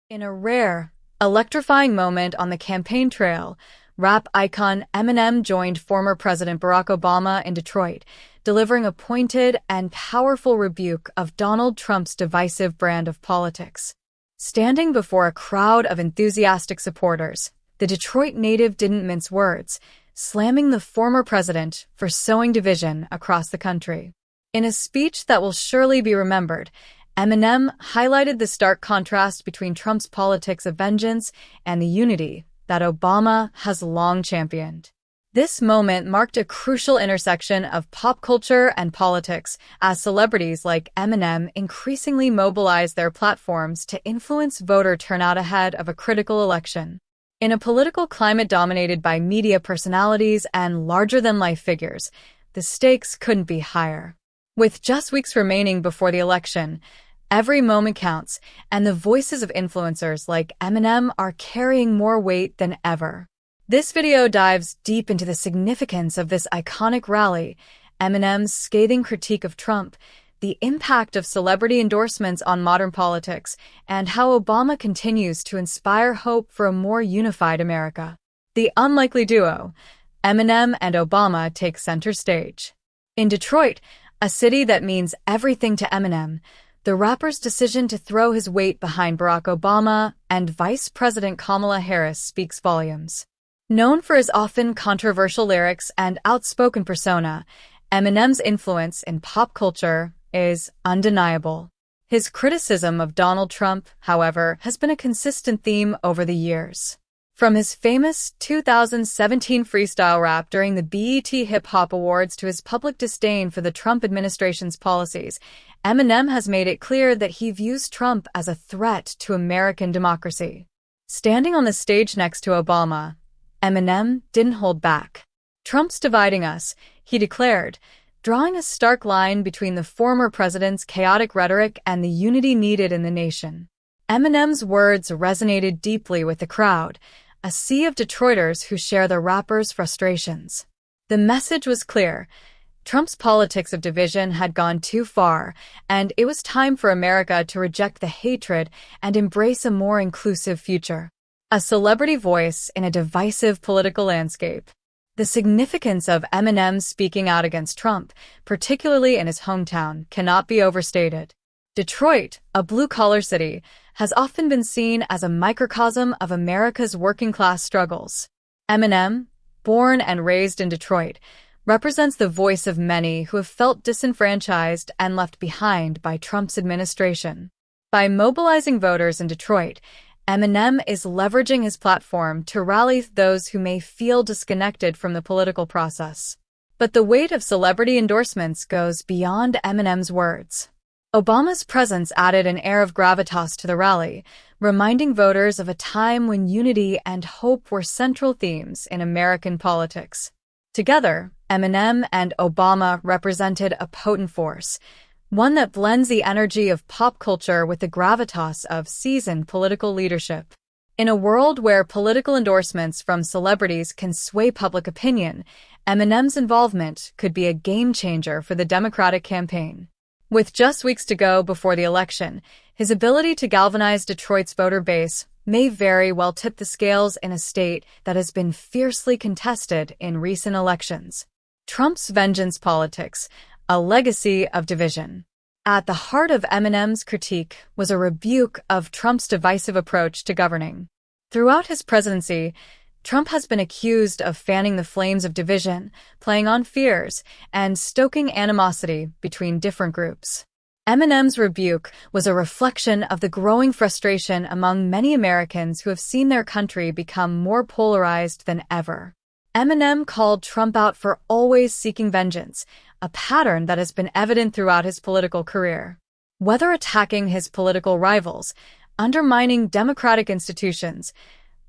In a rare, electrifying moment on the campaign trail, rap icon Eminem joined former President Barack Obama in Detroit, delivering a pointed and powerful rebuke of Donald Trump's divisive brand of politics. Standing before a crowd of enthusiastic supporters, the Detroit native didn't mince words, slamming the former president for sowing division across the country. In a speech that will surely be remembered, Eminem highlighted the stark contrast between Trump's politics of vengeance and the unity that Obama has long championed. This moment marked a crucial intersection of pop culture and politics, as celebrities like Eminem increasingly mobilized their platforms to influence voter turnout ahead of a critical election. In a political climate dominated by media personalities and larger-than-life figures, the stakes couldn't be higher. With just weeks remaining before the election, every moment counts, and the voices of influencers like Eminem are carrying more weight than ever. This video dives deep into the significance of this iconic rally, Eminem's scathing critique of Trump, the impact of celebrity endorsements on modern politics, and how Obama continues to inspire hope for a more unified America. The unlikely duo, Eminem and Obama, take center stage. In Detroit, a city that means everything to Eminem, the rapper's decision to throw his weight behind Barack Obama and Vice President Kamala Harris speaks volumes. Known for his often controversial lyrics and outspoken persona, Eminem's influence in pop culture is undeniable. His criticism of Donald Trump, however, has been a consistent theme over the years. From his famous 2017 freestyle rap during the BET Hip Hop Awards to his public disdain for the Trump administration's policies, Eminem has made it clear that he views Trump as a threat to American democracy. Standing on the stage next to Obama, Eminem didn't hold back. "Trump's dividing us," he declared, drawing a stark line between the former president's chaotic rhetoric and the unity needed in the nation. Eminem's words resonated deeply with the crowd, a sea of Detroiters who share the rapper's frustrations. The message was clear. Trump's politics of division had gone too far, and it was time for America to reject the hatred and embrace a more inclusive future. A celebrity voice in a divisive political landscape. The significance of Eminem speaking out against Trump, particularly in his hometown, cannot be overstated. Detroit, a blue-collar city, has often been seen as a microcosm of America's working-class struggles. Eminem, born and raised in Detroit, represents the voice of many who have felt disenfranchised and left behind by Trump's administration. By mobilizing voters in Detroit, Eminem is leveraging his platform to rally those who may feel disconnected from the political process. But the weight of celebrity endorsements goes beyond Eminem's words. Obama's presence added an air of gravitas to the rally, reminding voters of a time when unity and hope were central themes in American politics. Together, Eminem and Obama represented a potent force, one that blends the energy of pop culture with the gravitas of seasoned political leadership. In a world where political endorsements from celebrities can sway public opinion, Eminem's involvement could be a game-changer for the Democratic campaign. With just weeks to go before the election, his ability to galvanize Detroit's voter base may very well tip the scales in a state that has been fiercely contested in recent elections. Trump's vengeance politics, a legacy of division. At the heart of Eminem's critique was a rebuke of Trump's divisive approach to governing. Throughout his presidency, Trump has been accused of fanning the flames of division, playing on fears, and stoking animosity between different groups. Eminem's rebuke was a reflection of the growing frustration among many Americans who have seen their country become more polarized than ever. Eminem called Trump out for always seeking vengeance, a pattern that has been evident throughout his political career. Whether attacking his political rivals, undermining democratic institutions,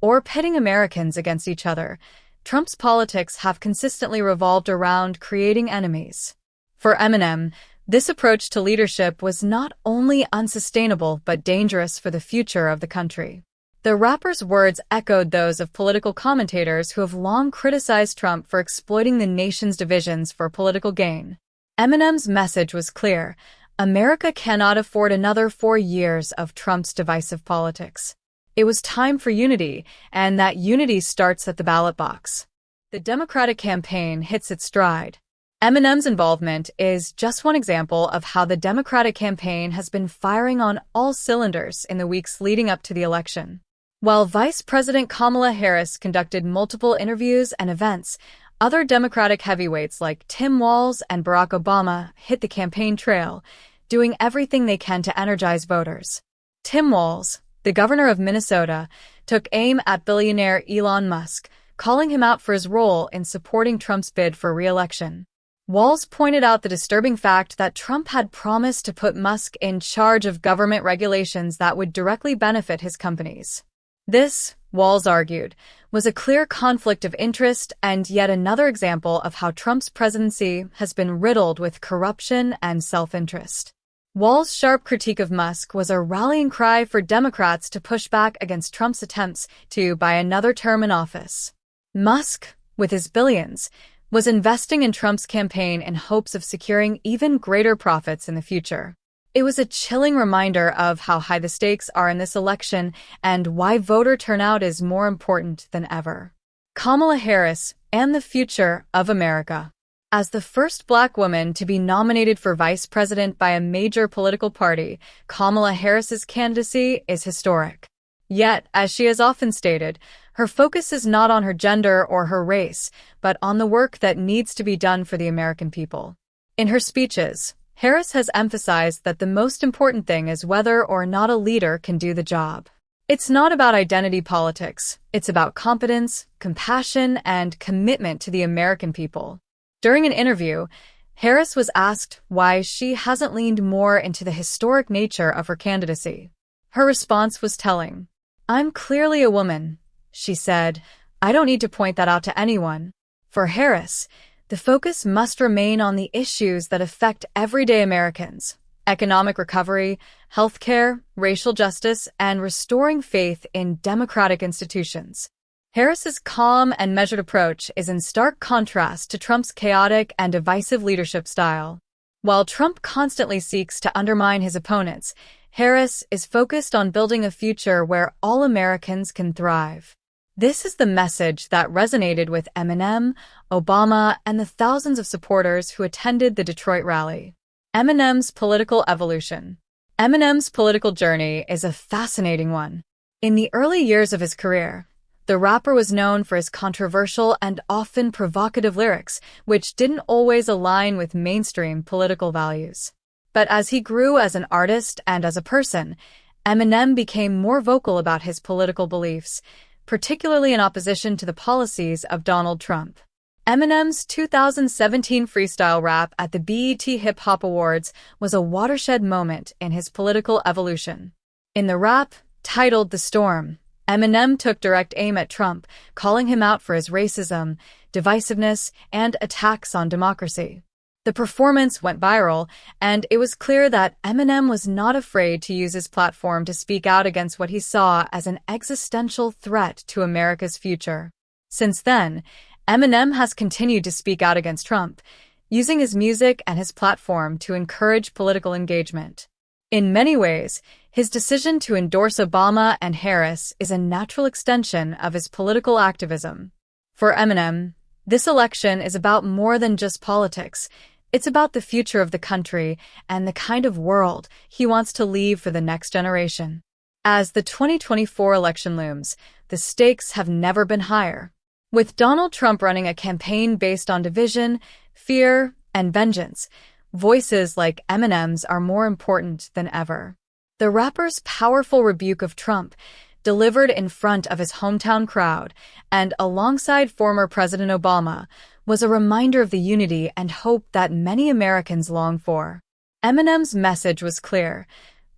or pitting Americans against each other, Trump's politics have consistently revolved around creating enemies. For Eminem, this approach to leadership was not only unsustainable but dangerous for the future of the country. The rapper's words echoed those of political commentators who have long criticized Trump for exploiting the nation's divisions for political gain. Eminem's message was clear: America cannot afford another 4 years of Trump's divisive politics. It was time for unity, and that unity starts at the ballot box. The Democratic campaign hits its stride. Eminem's involvement is just one example of how the Democratic campaign has been firing on all cylinders in the weeks leading up to the election. While Vice President Kamala Harris conducted multiple interviews and events, other Democratic heavyweights like Tim Walz and Barack Obama hit the campaign trail, doing everything they can to energize voters. Tim Walz, the governor of Minnesota, took aim at billionaire Elon Musk, calling him out for his role in supporting Trump's bid for re-election. Walz pointed out the disturbing fact that Trump had promised to put Musk in charge of government regulations that would directly benefit his companies. This, Walz argued, was a clear conflict of interest and yet another example of how Trump's presidency has been riddled with corruption and self-interest. Walz's sharp critique of Musk was a rallying cry for Democrats to push back against Trump's attempts to buy another term in office. Musk, with his billions, was investing in Trump's campaign in hopes of securing even greater profits in the future. It was a chilling reminder of how high the stakes are in this election and why voter turnout is more important than ever. Kamala Harris and the future of America. As the first Black woman to be nominated for vice president by a major political party, Kamala Harris's candidacy is historic. Yet, as she has often stated, her focus is not on her gender or her race, but on the work that needs to be done for the American people. In her speeches, Harris has emphasized that the most important thing is whether or not a leader can do the job. It's not about identity politics. It's about competence, compassion, and commitment to the American people. During an interview, Harris was asked why she hasn't leaned more into the historic nature of her candidacy. Her response was telling. "I'm clearly a woman," she said. "I don't need to point that out to anyone." For Harris, the focus must remain on the issues that affect everyday Americans: economic recovery, healthcare, racial justice, and restoring faith in democratic institutions. Harris's calm and measured approach is in stark contrast to Trump's chaotic and divisive leadership style. While Trump constantly seeks to undermine his opponents, Harris is focused on building a future where all Americans can thrive. This is the message that resonated with Eminem, Obama, and the thousands of supporters who attended the Detroit rally. Eminem's political evolution. Eminem's political journey is a fascinating one. In the early years of his career, the rapper was known for his controversial and often provocative lyrics, which didn't always align with mainstream political values. But as he grew as an artist and as a person, Eminem became more vocal about his political beliefs, particularly in opposition to the policies of Donald Trump. Eminem's 2017 freestyle rap at the BET Hip Hop Awards was a watershed moment in his political evolution. In the rap, titled "The Storm," Eminem took direct aim at Trump, calling him out for his racism, divisiveness, and attacks on democracy. The performance went viral, and it was clear that Eminem was not afraid to use his platform to speak out against what he saw as an existential threat to America's future. Since then, Eminem has continued to speak out against Trump, using his music and his platform to encourage political engagement. In many ways, his decision to endorse Obama and Harris is a natural extension of his political activism. For Eminem, this election is about more than just politics. It's about the future of the country and the kind of world he wants to leave for the next generation. As the 2024 election looms, the stakes have never been higher. With Donald Trump running a campaign based on division, fear, and vengeance, voices like Eminem's are more important than ever. The rapper's powerful rebuke of Trump, delivered in front of his hometown crowd and alongside former President Obama, was a reminder of the unity and hope that many Americans long for. Eminem's message was clear.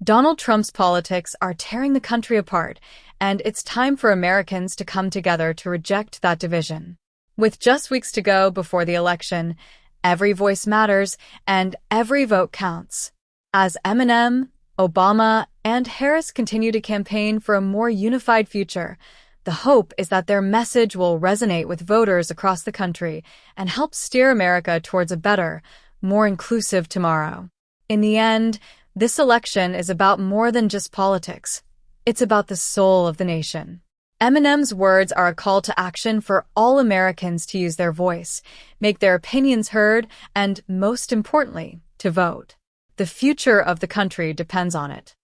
Donald Trump's politics are tearing the country apart, and it's time for Americans to come together to reject that division. With just weeks to go before the election, every voice matters and every vote counts. As Eminem, Obama, and Harris continue to campaign for a more unified future, the hope is that their message will resonate with voters across the country and help steer America towards a better, more inclusive tomorrow. In the end, this election is about more than just politics. It's about the soul of the nation. Eminem's words are a call to action for all Americans to use their voice, make their opinions heard, and, most importantly, to vote. The future of the country depends on it.